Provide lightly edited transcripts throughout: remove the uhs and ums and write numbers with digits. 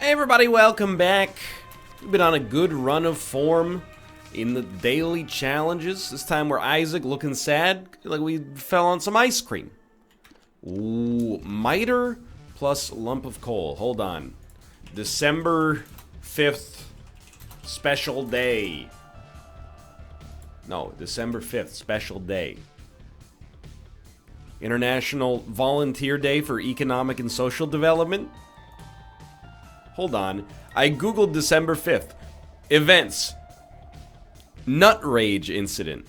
Hey everybody, welcome back. We've been on a good run of form in the daily challenges. This time we're Isaac looking sad, like we fell on some ice cream. Ooh, miter plus lump of coal. Hold on. December 5th, special day. No, December 5th, special day. International Volunteer Day for Economic and Social Development. Hold on. I googled December 5th. Events. Nut rage incident.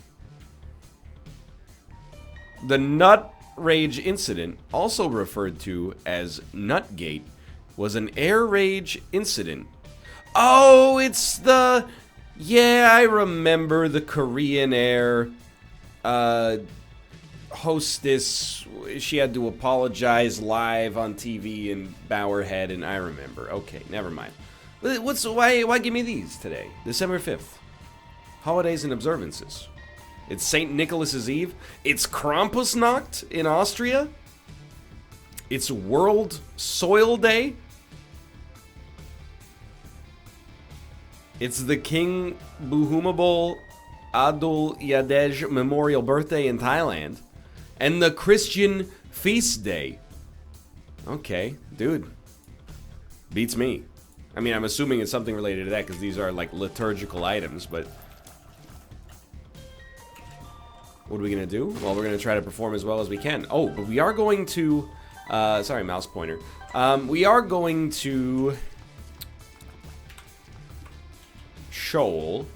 The nut rage incident, also referred to as Nutgate, was an air rage incident. Oh, it's the... Yeah, I remember the Korean Air hostess. She had to apologize live on TV and bow her head, and I remember. Okay, never mind. Why give me these today? December 5th. Holidays and observances. It's St. Nicholas's Eve. It's Krampusnacht in Austria. It's World Soil Day. It's the King Bhumibol Adulyadej Memorial Birthday in Thailand. And the Christian Feast Day. Okay, dude. Beats me. I mean, I'm assuming it's something related to that because these are like liturgical items, but... What are we going to do? Well, we're going to try to perform as well as we can. Oh, but we are going to... sorry, mouse pointer. We are going to... Shoal.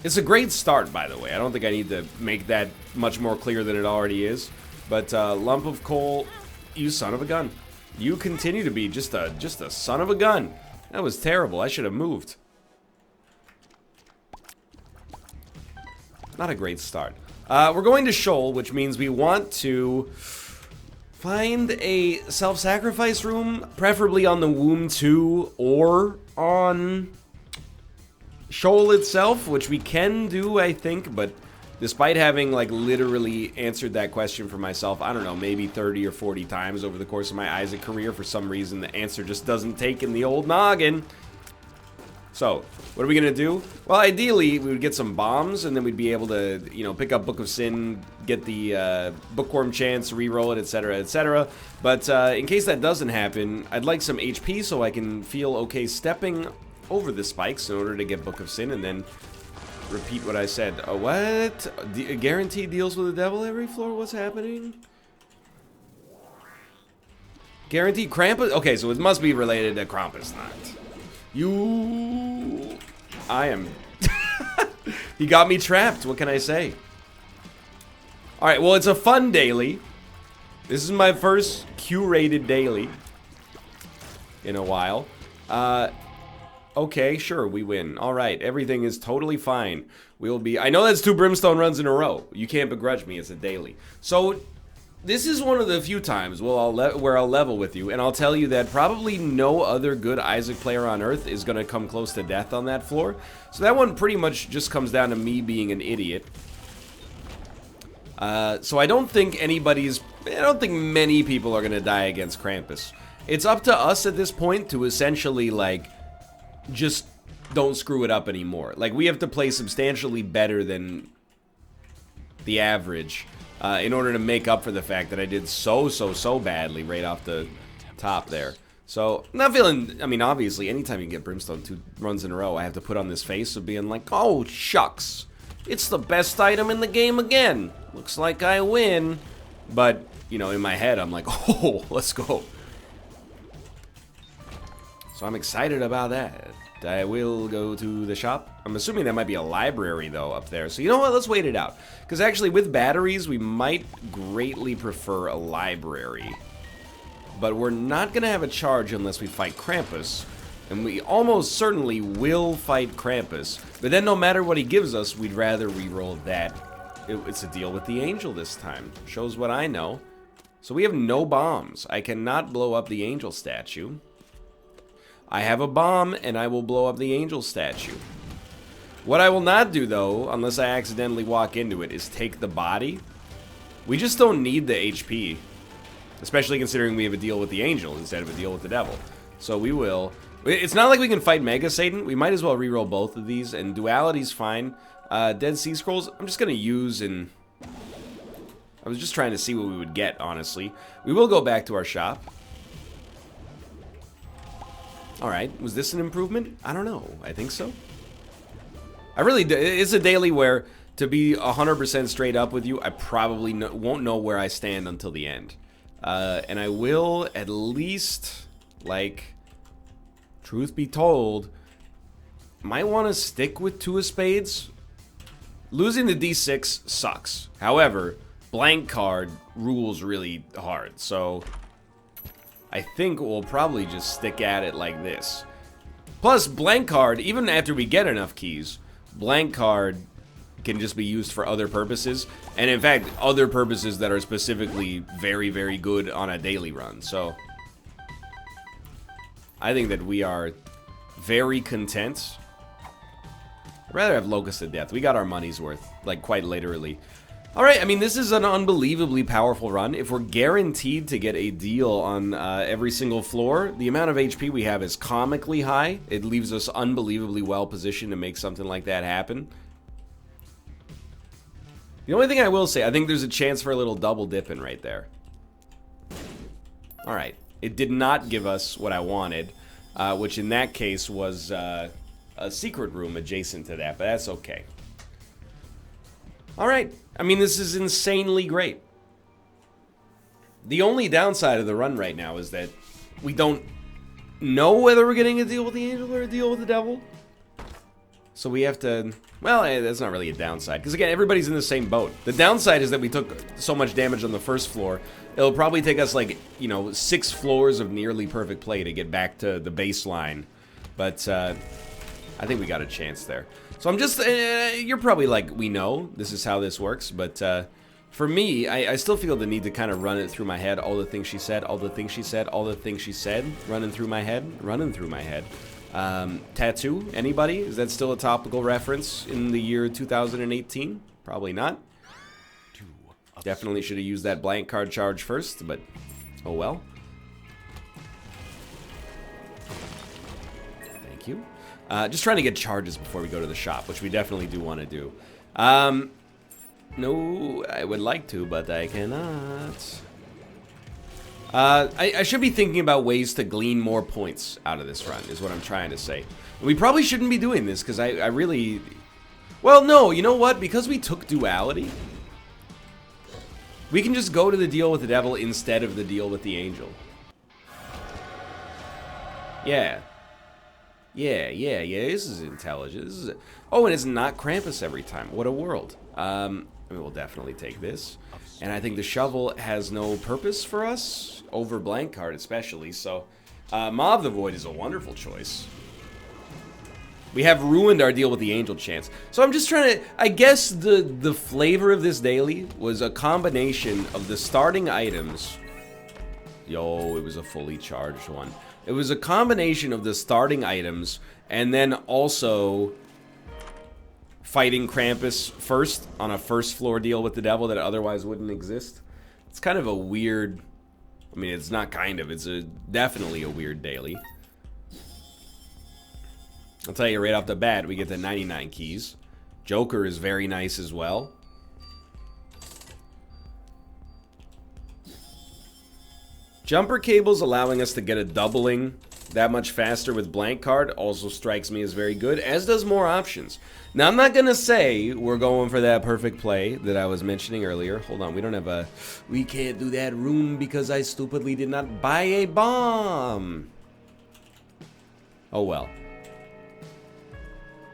It's a great start, by the way. I don't think I need to make that much more clear than it already is. But lump of coal, you son of a gun. You continue to be just a son of a gun. That was terrible. I should have moved. Not a great start. We're going to Shoal, which means we want to find a self-sacrifice room, preferably on the Womb 2 or on Shoal itself, which we can do, I think, but despite having, like, literally answered that question for myself, I don't know, maybe 30 or 40 times over the course of my Isaac career, for some reason the answer just doesn't take in the old noggin. So, what are we gonna do? Well, ideally, we would get some bombs, and then we'd be able to, you know, pick up Book of Sin, get the Bookworm chance, re-roll it, etc., etc. But in case that doesn't happen, I'd like some HP so I can feel okay stepping over the spikes in order to get Book of Sin, and then repeat what I said. What? Guaranteed deals with the devil every floor? What's happening? Guaranteed Krampus? Okay, so it must be related to Krampusnacht. I am... He got me trapped. What can I say? Alright, well, it's a fun daily. This is my first Q-rated daily in a while. Okay, sure, we win. Alright, everything is totally fine. We'll be... I know that's 2 brimstone runs in a row. You can't begrudge me, it's a daily. So, this is one of the few times where I'll level with you, and I'll tell you that probably no other good Isaac player on Earth is going to come close to death on that floor. So that one pretty much just comes down to me being an idiot. So I don't think many people are going to die against Krampus. It's up to us at this point to essentially, like... just don't screw it up anymore. Like, we have to play substantially better than the average in order to make up for the fact that I did so badly right off the top there. So, not feeling... I mean, obviously, anytime you get Brimstone 2 runs in a row, I have to put on this face of being like, oh, shucks. It's the best item in the game again. Looks like I win. But, you know, in my head, I'm like, oh, let's go. So I'm excited about that. I will go to the shop. I'm assuming there might be a library, though, up there. So you know what? Let's wait it out. Because actually, with batteries, we might greatly prefer a library. But we're not going to have a charge unless we fight Krampus. And we almost certainly will fight Krampus. But then no matter what he gives us, we'd rather re-roll that. It's a deal with the angel this time. Shows what I know. So we have no bombs. I cannot blow up the angel statue. I have a bomb, and I will blow up the angel statue. What I will not do, though, unless I accidentally walk into it, is take the body. We just don't need the HP. Especially considering we have a deal with the angel instead of a deal with the devil. So we will. It's not like we can fight Mega Satan. We might as well reroll both of these, and Duality's fine. Dead Sea Scrolls, I'm just going to use, and I was just trying to see what we would get, honestly. We will go back to our shop. Alright, was this an improvement? I don't know. I think so. It's a daily where, to be 100% straight up with you, I probably won't know where I stand until the end. And I will at least, like, truth be told, might want to stick with 2 of spades. Losing the D6 sucks. However, blank card rules really hard, so I think we'll probably just stick at it like this. Plus, blank card, even after we get enough keys, blank card can just be used for other purposes, and in fact, other purposes that are specifically very, very good on a daily run. So I think that we are very content. I'd rather have Locust of Death. We got our money's worth, like, quite literally. Alright, I mean, this is an unbelievably powerful run. If we're guaranteed to get a deal on every single floor, the amount of HP we have is comically high. It leaves us unbelievably well positioned to make something like that happen. The only thing I will say, I think there's a chance for a little double dipping right there. Alright, it did not give us what I wanted, which in that case was a secret room adjacent to that, but that's okay. Alright, I mean, this is insanely great. The only downside of the run right now is that we don't know whether we're getting a deal with the angel or a deal with the devil. So we have to, well, that's not really a downside, because again, everybody's in the same boat. The downside is that we took so much damage on the first floor, it'll probably take us, like, you know, 6 floors of nearly perfect play to get back to the baseline. But I think we got a chance there. So I'm just, you're probably like, we know this is how this works, but for me, I still feel the need to kind of run it through my head, all the things she said, all the things she said, all the things she said, running through my head. Tattoo, anybody? Is that still a topical reference in the year 2018? Probably not. Definitely should have used that blank card charge first, but oh well. Thank you. Just trying to get charges before we go to the shop, which we definitely do want to do. No, I would like to, but I cannot. I should be thinking about ways to glean more points out of this run, is what I'm trying to say. We probably shouldn't be doing this, because I really... Well, no, you know what? Because we took duality, we can just go to the deal with the devil instead of the deal with the angel. Yeah. Yeah, this is intelligent. Oh, and it's not Krampus every time. What a world. I mean, we'll definitely take this. And I think the shovel has no purpose for us, over blank card especially, so Maw of the Void is a wonderful choice. We have ruined our deal with the angel chance. So I'm just trying to, I guess the flavor of this daily was a combination of the starting items. Yo, it was a fully charged one. It was a combination of the starting items and then also fighting Krampus first on a first floor deal with the devil that otherwise wouldn't exist. It's kind of a weird, I mean, it's not kind of, it's definitely a weird daily. I'll tell you right off the bat, we get the 99 keys. Joker is very nice as well. Jumper cables allowing us to get a doubling that much faster with blank card also strikes me as very good, as does more options. Now, I'm not going to say we're going for that perfect play that I was mentioning earlier. Hold on, we don't have a... We can't do that room because I stupidly did not buy a bomb. Oh, well.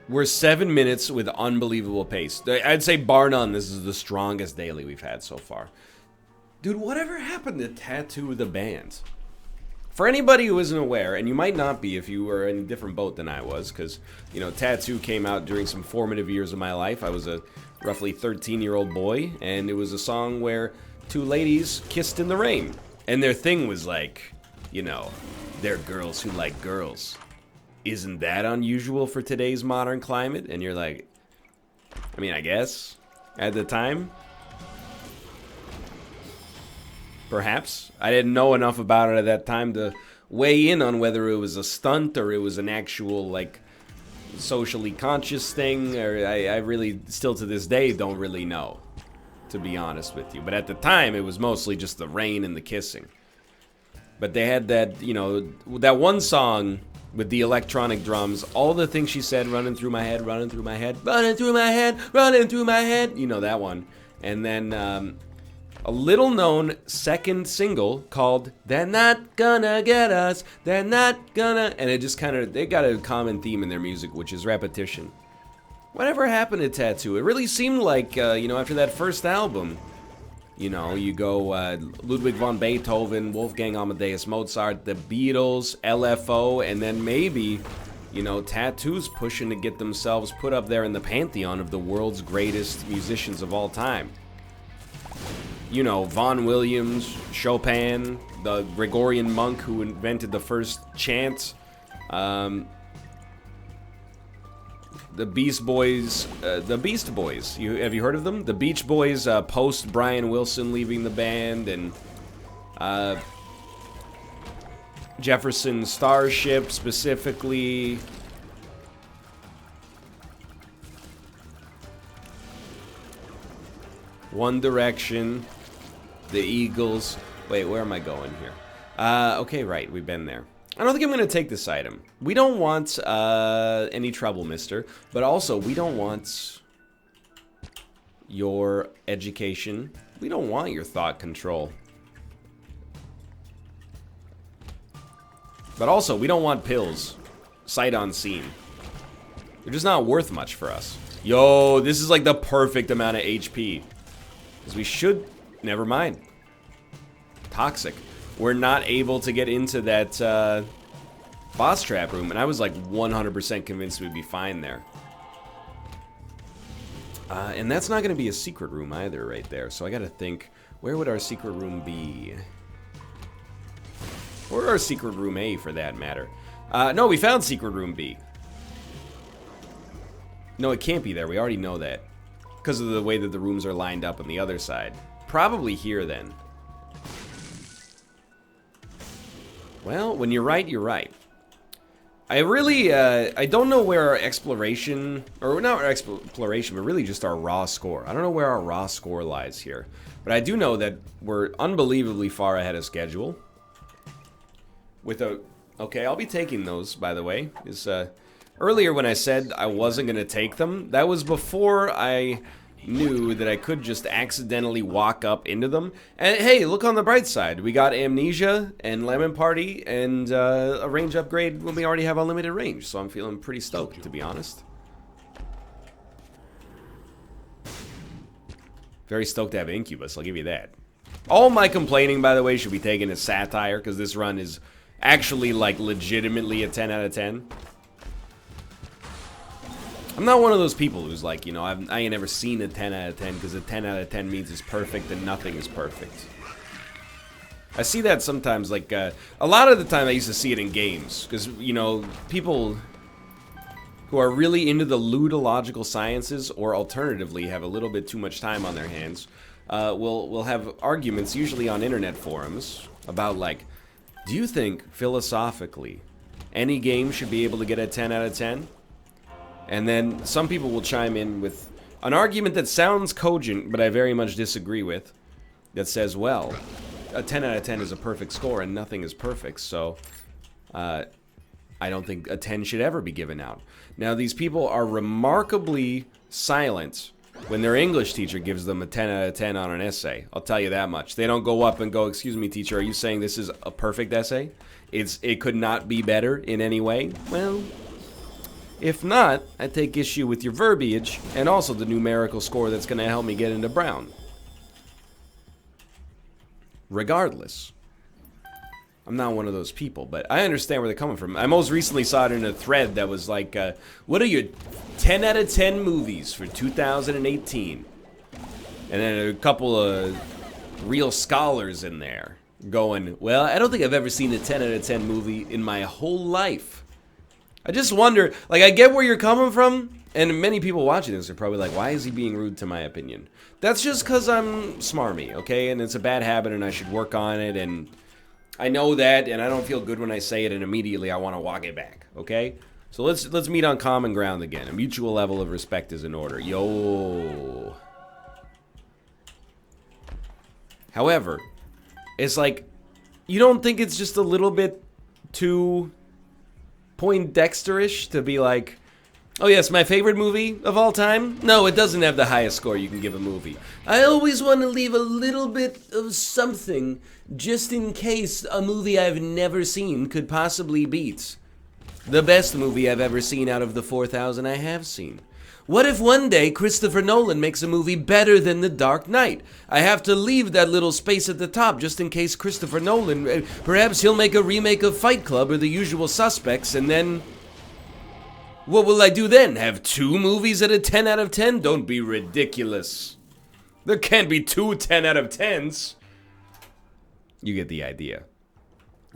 We're 7 minutes with unbelievable pace. I'd say, bar none, this is the strongest daily we've had so far. Dude, whatever happened to Tattoo the band? For anybody who isn't aware, and you might not be if you were in a different boat than I was, because, you know, Tattoo came out during some formative years of my life. I was a roughly 13-year-old boy, and it was a song where 2 ladies kissed in the rain. And their thing was like, you know, they're girls who like girls. Isn't that unusual for today's modern climate? And you're like, I mean, I guess, at the time. Perhaps. I didn't know enough about it at that time to weigh in on whether it was a stunt or it was an actual, like, socially conscious thing. Or I really, still to this day, don't really know, to be honest with you. But at the time, it was mostly just the rain and the kissing. But they had that, you know, that one song with the electronic drums, all the things she said running through my head, running through my head, running through my head, running through my head. You know that one. And then a little known second single called They're Not Gonna Get Us, They're Not Gonna... And it just kind of, they got a common theme in their music, which is repetition. Whatever happened to Tattoo? It really seemed like, you know, after that first album, you know, you go Ludwig von Beethoven, Wolfgang Amadeus Mozart, the Beatles, LFO, and then maybe, you know, Tattoo's pushing to get themselves put up there in the pantheon of the world's greatest musicians of all time. You know, Vaughan Williams, Chopin, the Gregorian monk who invented the first chant, the Beast Boys, have you heard of them? The Beach Boys, post Brian Wilson leaving the band, and Jefferson Starship specifically. One Direction, the Eagles. Wait, where am I going here? Okay, right, we've been there. I don't think I'm going to take this item. We don't want any trouble, mister. But also, we don't want your education. We don't want your thought control. But also, we don't want pills. Sight unseen. They're just not worth much for us. Yo, this is like the perfect amount of HP. Because we should... Never mind. Toxic. We're not able to get into that boss trap room. And I was like 100% convinced we'd be fine there. And that's not going to be a secret room either right there. So I got to think, where would our secret room be? Or our secret room A, for that matter. No, we found secret room B. No, it can't be there. We already know that. Because of the way that the rooms are lined up on the other side. Probably here, then. Well, when you're right, you're right. I really, I don't know where our exploration, or not our exploration, but really just our raw score. I don't know where our raw score lies here. But I do know that we're unbelievably far ahead of schedule. With a... Okay, I'll be taking those, by the way. Earlier when I said I wasn't going to take them, that was before I knew that I could just accidentally walk up into them. And hey, look on the bright side. We got Amnesia and Lemon Party and a range upgrade when we already have unlimited range. So I'm feeling pretty stoked, to be honest. Very stoked to have Incubus, I'll give you that. All my complaining, by the way, should be taken as satire, because this run is actually, like, legitimately a 10 out of 10. I'm not one of those people who's like, you know, I ain't never seen a 10 out of 10, because a 10 out of 10 means it's perfect and nothing is perfect. I see that sometimes, like, a lot of the time I used to see it in games, because, you know, people who are really into the ludological sciences, or alternatively have a little bit too much time on their hands, will have arguments, usually on internet forums, about, like, do you think, philosophically, any game should be able to get a 10 out of 10? And then some people will chime in with an argument that sounds cogent, but I very much disagree with, that says, well, a 10 out of 10 is a perfect score and nothing is perfect, so I don't think a 10 should ever be given out. Now, these people are remarkably silent when their English teacher gives them a 10 out of 10 on an essay. I'll tell you that much. They don't go up and go, excuse me, teacher, are you saying this is a perfect essay? It could not be better in any way? Well... if not, I take issue with your verbiage, and also the numerical score that's going to help me get into Brown. Regardless. I'm not one of those people, but I understand where they're coming from. I most recently saw it in a thread that was like, what are your 10 out of 10 movies for 2018? And then a couple of real scholars in there going, well, I don't think I've ever seen a 10 out of 10 movie in my whole life. I just wonder, like, I get where you're coming from, and many people watching this are probably like, why is he being rude to my opinion? That's just because I'm smarmy, okay? And it's a bad habit, and I should work on it, and I know that, and I don't feel good when I say it, and immediately I want to walk it back, okay? So let's meet on common ground again. A mutual level of respect is in order. Yo. However, it's like, you don't think it's just a little bit too Poindexter-ish to be like, oh yes, my favorite movie of all time? No, it doesn't have the highest score you can give a movie. I always want to leave a little bit of something just in case a movie I've never seen could possibly beat the best movie I've ever seen out of the 4,000 I have seen. What if one day Christopher Nolan makes a movie better than The Dark Knight? I have to leave that little space at the top just in case Christopher Nolan, perhaps he'll make a remake of Fight Club or The Usual Suspects, and then... what will I do then? Have 2 movies at a 10 out of 10? Don't be ridiculous. There can't be 2 10 out of 10s. You get the idea.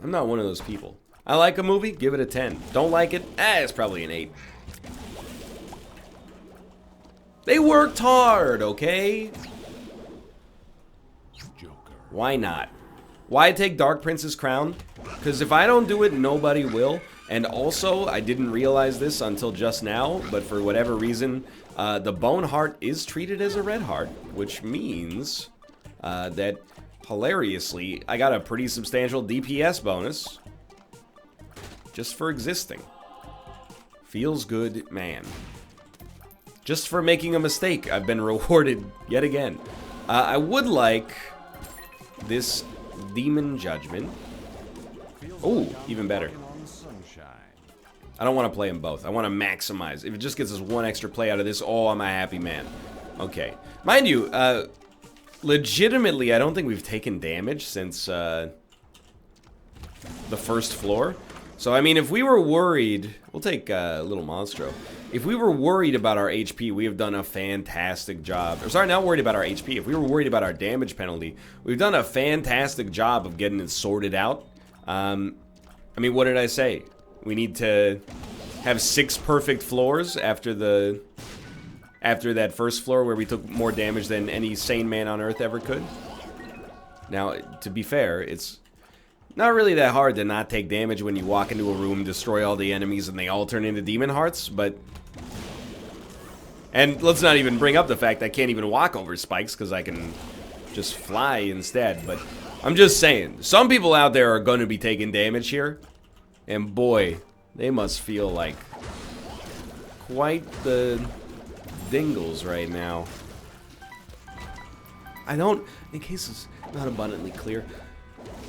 I'm not one of those people. I like a movie, give it a 10. Don't like it? It's probably an 8. They worked hard, okay? Joker. Why not? Why take Dark Prince's crown? Because if I don't do it, nobody will. And also, I didn't realize this until just now, but for whatever reason, the Bone Heart is treated as a red heart, which means that, hilariously, I got a pretty substantial DPS bonus just for existing. Feels good, man. Just for making a mistake, I've been rewarded yet again. I would like this Demon Judgment. Oh, even better. I don't want to play them both. I want to maximize. If it just gets us 1 extra play out of this, oh, I'm a happy man. Okay. Mind you, legitimately, I don't think we've taken damage since the first floor. So, I mean, if we were worried... we'll take Little Monstro. If we were worried about our HP, we have done a fantastic job. Or, sorry, not worried about our HP. If we were worried about our damage penalty, we've done a fantastic job of getting it sorted out. I mean, what did I say? We need to have 6 perfect floors after that first floor where we took more damage than any sane man on Earth ever could. Now, to be fair, it's not really that hard to not take damage when you walk into a room, destroy all the enemies, and they all turn into demon hearts, but... and let's not even bring up the fact I can't even walk over spikes because I can just fly instead, but I'm just saying, some people out there are going to be taking damage here, and boy, they must feel like quite the dingles right now. I don't, in case it's not abundantly clear,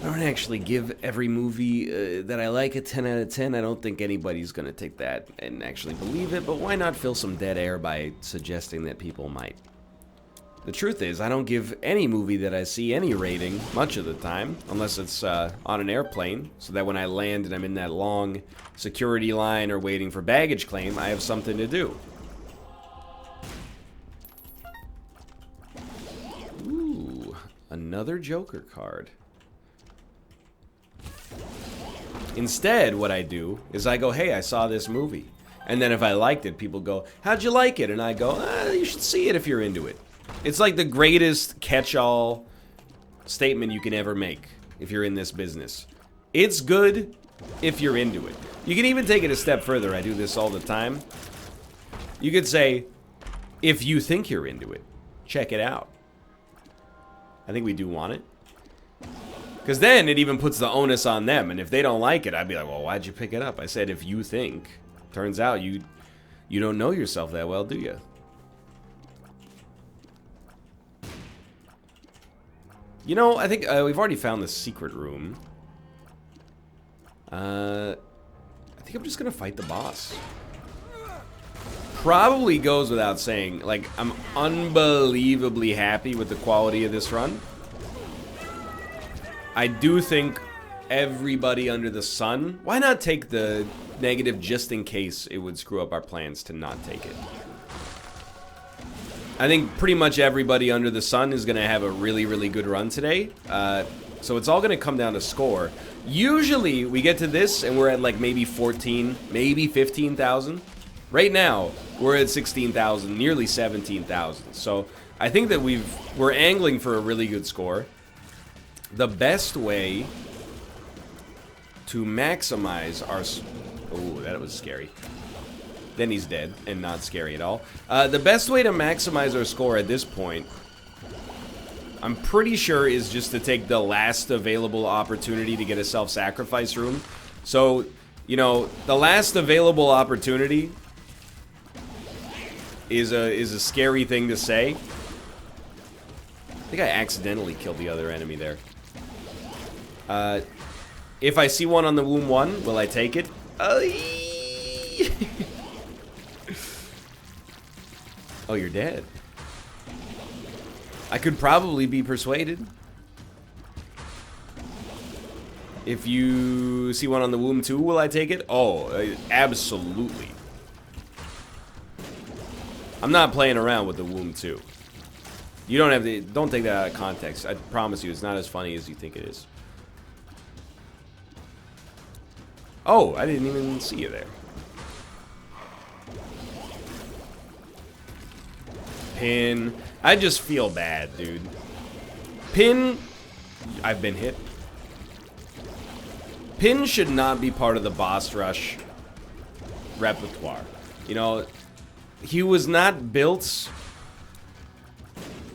I don't actually give every movie that I like a 10 out of 10. I don't think anybody's going to take that and actually believe it, but why not fill some dead air by suggesting that people might? The truth is, I don't give any movie that I see any rating much of the time, unless it's on an airplane, so that when I land and I'm in that long security line or waiting for baggage claim, I have something to do. Ooh, another Joker card. Instead, what I do is I go, hey, I saw this movie. And then if I liked it, people go, how'd you like it? And I go, you should see it if you're into it. It's like the greatest catch-all statement you can ever make if you're in this business. It's good if you're into it. You can even take it a step further. I do this all the time. You could say, if you think you're into it, check it out. I think we do want it. Because then it even puts the onus on them. And if they don't like it, I'd be like, well, why'd you pick it up? I said, if you think. Turns out you don't know yourself that well, do you? You know, I think we've already found the secret room. I think I'm just going to fight the boss. Probably goes without saying. Like, I'm unbelievably happy with the quality of this run. I do think everybody under the sun... why not take the negative just in case it would screw up our plans to not take it? I think pretty much everybody under the sun is going to have a really, really good run today. So it's all going to come down to score. Usually we get to this and we're at like maybe 14, maybe 15,000. Right now we're at 16,000, nearly 17,000. So I think that we're angling for a really good score. The best way to maximize our... Oh, that was scary. Then he's dead, and not scary at all. The best way to maximize our score at this point, I'm pretty sure, is just to take the last available opportunity to get a self-sacrifice room. So, you know, the last available opportunity is a scary thing to say. I think I accidentally killed the other enemy there. If I see one on the womb 1, will I take it? Oh, you're dead. I could probably be persuaded. If you see one on the womb 2, will I take it? Oh, absolutely. I'm not playing around with the womb 2. You don't have to, don't take that out of context. I promise you, it's not as funny as you think it is. Oh, I didn't even see you there. Pin. I just feel bad, dude. Pin. I've been hit. Pin should not be part of the boss rush repertoire. You know, he was not built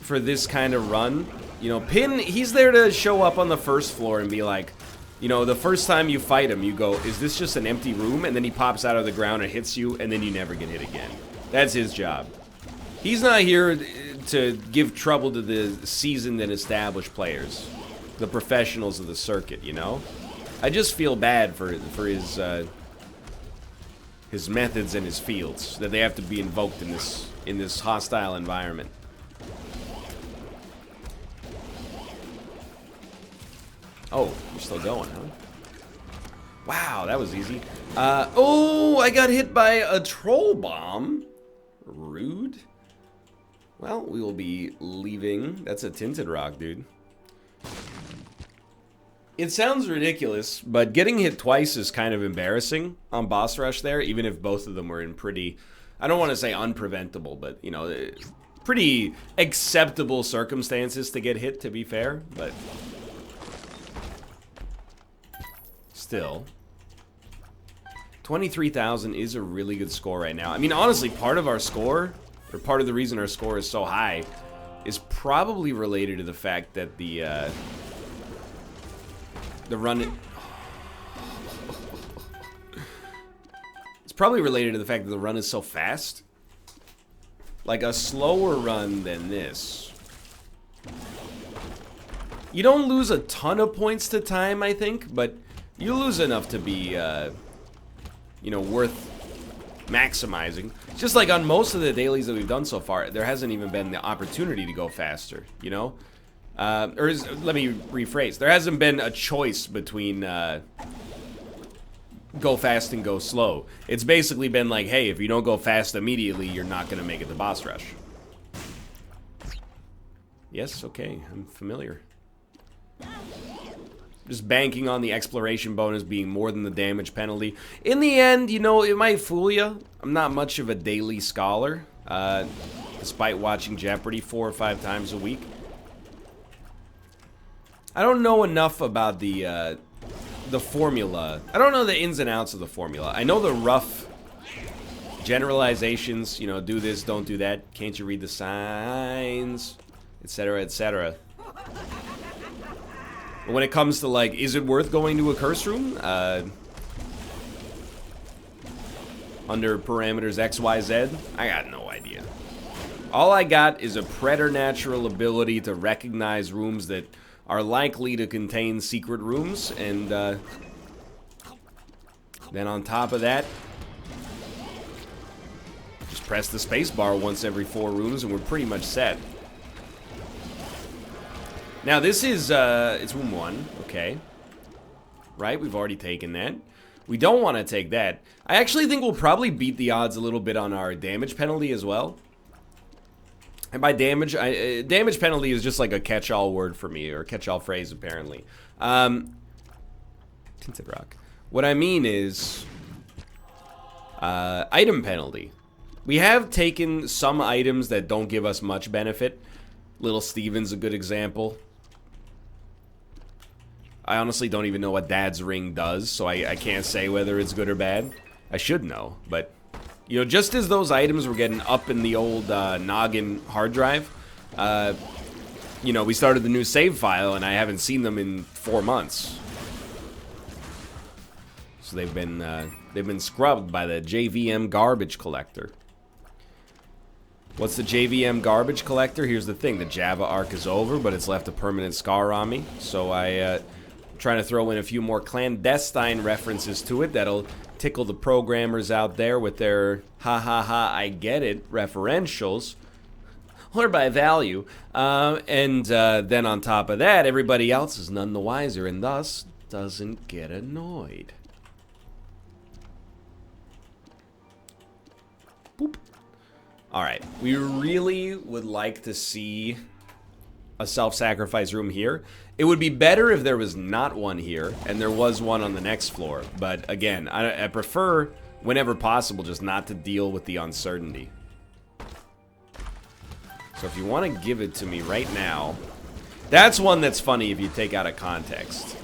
for this kind of run. You know, Pin, he's there to show up on the first floor and be like, you know, the first time you fight him, you go, is this just an empty room? And then he pops out of the ground and hits you, and then you never get hit again. That's his job. He's not here to give trouble to the seasoned and established players, the professionals of the circuit, you know? I just feel bad for his methods and his fields, that they have to be invoked in this hostile environment. Oh, you're still going, huh? Wow, that was easy. Oh, I got hit by a troll bomb. Rude. Well, we will be leaving. That's a tinted rock, dude. It sounds ridiculous, but getting hit twice is kind of embarrassing on boss rush there, even if both of them were in pretty, I don't want to say unpreventable, but, you know, pretty acceptable circumstances to get hit, to be fair, but still. 23,000 is a really good score right now. I mean, honestly, part of our score, or part of the reason our score is so high, is probably related to the fact that the run... It's probably related to the fact that the run is so fast. Like, a slower run than this, you don't lose a ton of points to time, I think, but you lose enough to be, you know, worth maximizing. Just like on most of the dailies that we've done so far, there hasn't even been the opportunity to go faster, you know? Let me rephrase. There hasn't been a choice between go fast and go slow. It's basically been like, hey, if you don't go fast immediately, you're not going to make it to boss rush. Yes, okay, I'm familiar. Just banking on the exploration bonus being more than the damage penalty. In the end, you know, it might fool you. I'm not much of a daily scholar, despite watching Jeopardy 4 or 5 times a week. I don't know enough about the formula. I don't know the ins and outs of the formula. I know the rough generalizations, you know, do this, don't do that, can't you read the signs, etc., etc. But when it comes to, like, is it worth going to a curse room? Under parameters XYZ, I got no idea. All I got is a preternatural ability to recognize rooms that are likely to contain secret rooms, and then on top of that, just press the space bar once every 4 rooms and we're pretty much set. Now this is, it's room 1, okay. Right, we've already taken that. We don't want to take that. I actually think we'll probably beat the odds a little bit on our damage penalty as well. And by damage, damage penalty is just like a catch-all word for me, or catch-all phrase, apparently. Tinted rock. What I mean is, item penalty. We have taken some items that don't give us much benefit. Little Steven's a good example. I honestly don't even know what Dad's ring does, so I can't say whether it's good or bad. I should know, but, you know, just as those items were getting up in the old noggin hard drive, you know, we started the new save file, and I haven't seen them in 4 months. So they've been scrubbed by the JVM garbage collector. What's the JVM garbage collector? Here's the thing, the Java arc is over, but it's left a permanent scar on me, so I'm trying to throw in a few more clandestine references to it that'll tickle the programmers out there with their ha ha ha I get it referentials, or by value, and then on top of that, everybody else is none the wiser and thus doesn't get annoyed. Boop. Alright, we really would like to see a self-sacrifice room here. It would be better if there was not one here, and there was one on the next floor. But again, I prefer, whenever possible, just not to deal with the uncertainty. So if you want to give it to me right now, that's one that's funny if you take out of context.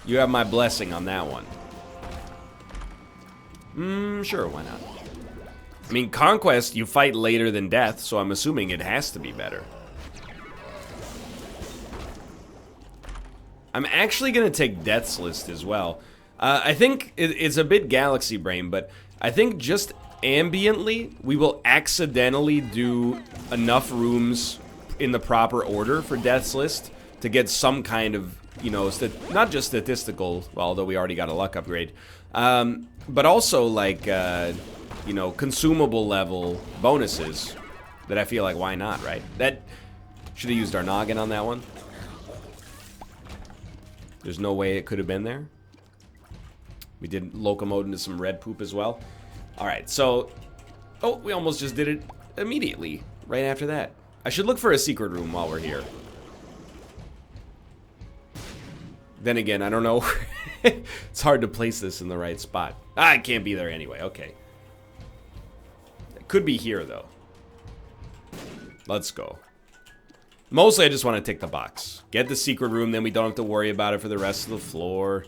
You have my blessing on that one. Sure, why not? I mean, Conquest, you fight later than Death, so I'm assuming it has to be better. I'm actually going to take Death's List as well. I think it's a bit Galaxy Brain, but I think just ambiently, we will accidentally do enough rooms in the proper order for Death's List to get some kind of, you know, not just statistical, well, although we already got a luck upgrade, but also like, you know, consumable level bonuses that I feel like, why not, right? That should have used our noggin on that one. There's no way it could have been there. We did locomote into some red poop as well. Alright, so... Oh, we almost just did it immediately, right after that. I should look for a secret room while we're here. Then again, I don't know. It's hard to place this in the right spot. Ah, it can't be there anyway, okay. It could be here, though. Let's go. Mostly, I just want to tick the box. Get the secret room, then we don't have to worry about it for the rest of the floor.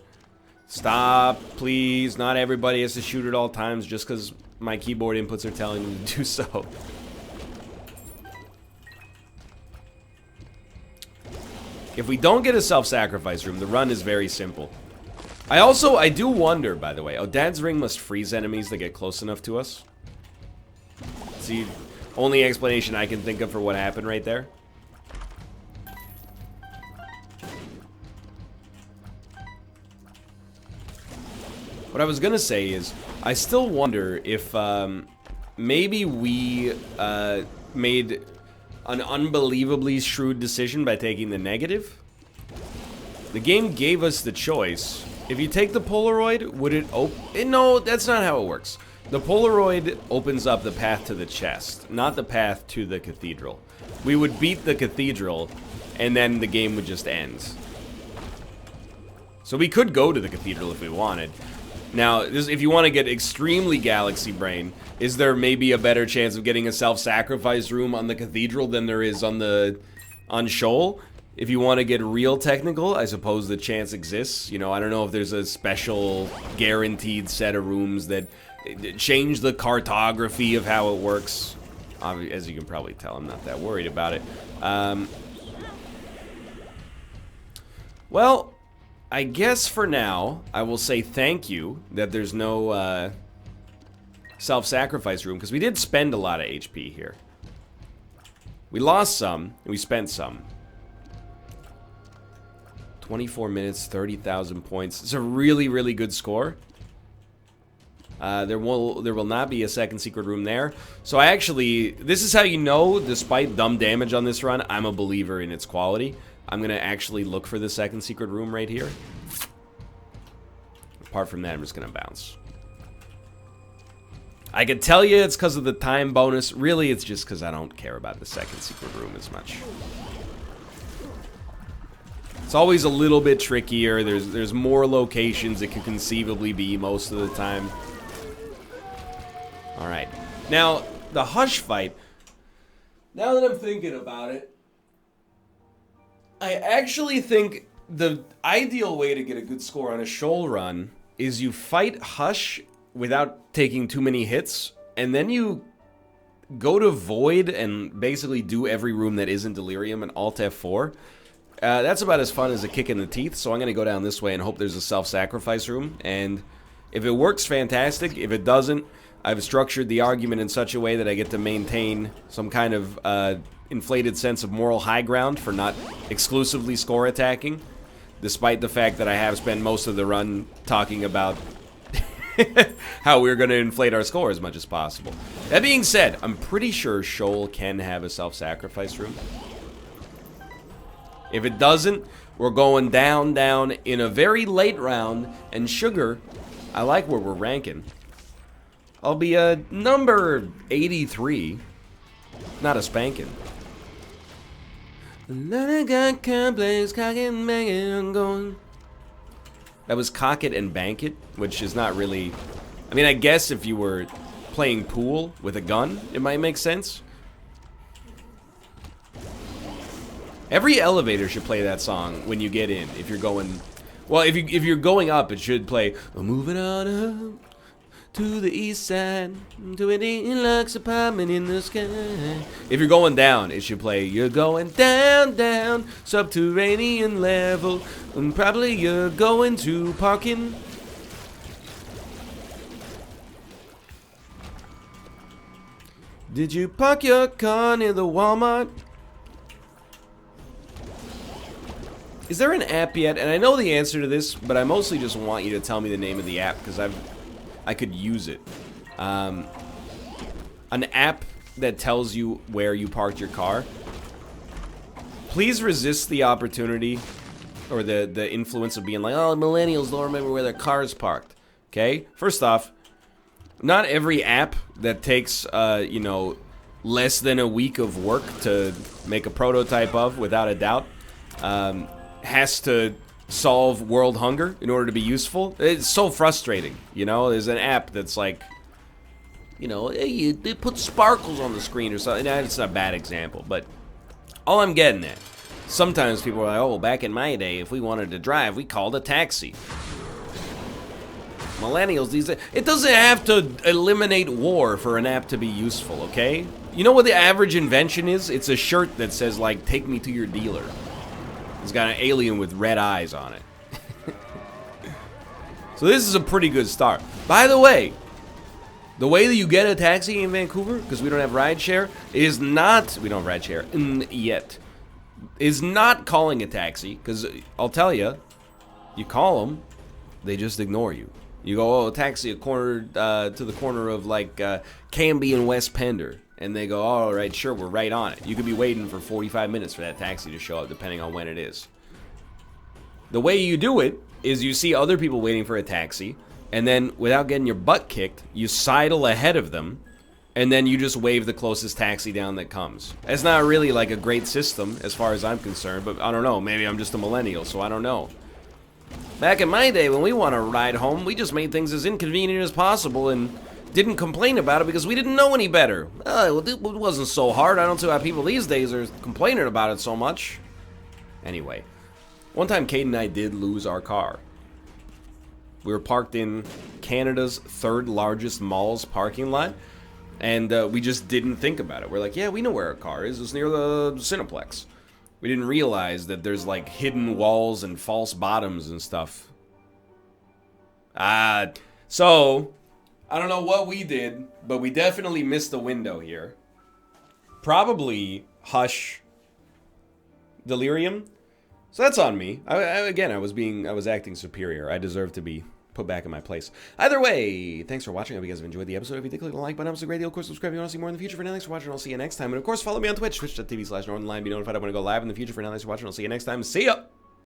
Stop, please. Not everybody has to shoot at all times just because my keyboard inputs are telling me to do so. If we don't get a self-sacrifice room, the run is very simple. I do wonder, by the way. Oh, Dad's ring must freeze enemies that get close enough to us. See, only explanation I can think of for what happened right there. What I was gonna say is, I still wonder if maybe we made an unbelievably shrewd decision by taking the negative. The game gave us the choice. If you take the Polaroid, would it open? No, that's not how it works. The Polaroid opens up the path to the chest, not the path to the cathedral. We would beat the cathedral, and then the game would just end. So we could go to the cathedral if we wanted. Now, if you want to get extremely Galaxy Brain, is there maybe a better chance of getting a self-sacrifice room on the cathedral than there is on Shoal? If you want to get real technical, I suppose the chance exists. You know, I don't know if there's a special guaranteed set of rooms that change the cartography of how it works. As you can probably tell, I'm not that worried about it. Well, I guess for now, I will say thank you that there's no self-sacrifice room, because we did spend a lot of HP here. We lost some, and we spent some. 24 minutes, 30,000 points. It's a really, really good score. There will not be a second secret room there. So I actually, this is how you know, despite dumb damage on this run, I'm a believer in its quality. I'm going to actually look for the second secret room right here. Apart from that, I'm just going to bounce. I could tell you it's because of the time bonus. Really, it's just because I don't care about the second secret room as much. It's always a little bit trickier. There's more locations it could conceivably be most of the time. Alright. Now, the Hush fight. Now that I'm thinking about it, I actually think the ideal way to get a good score on a shoal run is you fight Hush without taking too many hits, and then you go to Void and basically do every room that isn't Delirium and Alt F4. That's about as fun as a kick in the teeth, so I'm going to go down this way and hope there's a self-sacrifice room, and if it works, fantastic. If it doesn't, I've structured the argument in such a way that I get to maintain some kind of inflated sense of moral high ground for not exclusively score attacking, despite the fact that I have spent most of the run talking about how we're going to inflate our score as much as possible. That being said, I'm pretty sure Shoal can have a self-sacrifice room. If it doesn't, we're going down in a very late round, and Sugar, I like where we're ranking. I'll be a number 83, not a spanking. That was Cock It and Bank It, which is not really... I mean, I guess if you were playing pool with a gun, it might make sense. Every elevator should play that song when you get in, if you're going... Well, if you're going up, it should play... Moving on up to the east side, to an deluxe apartment in the sky. If you're going down, it should play... You're going down, subterranean level, and probably you're going to parking. Did you park your car near the Walmart? Is there an app yet? And I know the answer to this, but I mostly just want you to tell me the name of the app, because I could use it. An app that tells you where you parked your car. Please resist the opportunity or the influence of being like, oh, millennials don't remember where their car's parked. Okay? First off, not every app that takes, you know, less than a week of work to make a prototype of, without a doubt, has to solve world hunger in order to be useful. It's so frustrating, you know? There's an app that's like, you know, hey, they put sparkles on the screen or something. It's not a bad example, but all I'm getting at, sometimes people are like, oh, well, back in my day, if we wanted to drive, we called a taxi. Millennials, these days, it doesn't have to eliminate war for an app to be useful, okay? You know what the average invention is? It's a shirt that says, like, take me to your dealer. It's got an alien with red eyes on it. So this is a pretty good start. By the way that you get a taxi in Vancouver, because we don't have rideshare, is not... We don't have rideshare yet. Is not calling a taxi, because I'll tell you, you call them, they just ignore you. You go, oh, taxi to the corner of, like, Cambie and West Pender. And they go, all right, sure, we're right on it. You could be waiting for 45 minutes for that taxi to show up, depending on when it is. The way you do it is you see other people waiting for a taxi, and then, without getting your butt kicked, you sidle ahead of them, and then you just wave the closest taxi down that comes. It's not really, like, a great system, as far as I'm concerned, but I don't know. Maybe I'm just a millennial, so I don't know. Back in my day, when we want to ride home, we just made things as inconvenient as possible, and... didn't complain about it because we didn't know any better. It wasn't so hard. I don't see why people these days are complaining about it so much. Anyway, one time Kate and I did lose our car. We were parked in Canada's third largest mall's parking lot, and we just didn't think about it. We're like, yeah, we know where our car is. It's near the Cineplex. We didn't realize that there's like hidden walls and false bottoms and stuff. So... I don't know what we did, but we definitely missed the window here. Probably Hush Delirium. So that's on me. I was acting superior. I deserve to be put back in my place. Either way, thanks for watching. I hope you guys have enjoyed the episode. If you did, click the like button. I'm so great deal. Of course, subscribe if you want to see more in the future. For now, thanks for watching. I'll see you next time. And of course, follow me on Twitch, twitch.tv/Northernlion. Be notified when I go live in the future. For now, thanks for watching. I'll see you next time. See ya!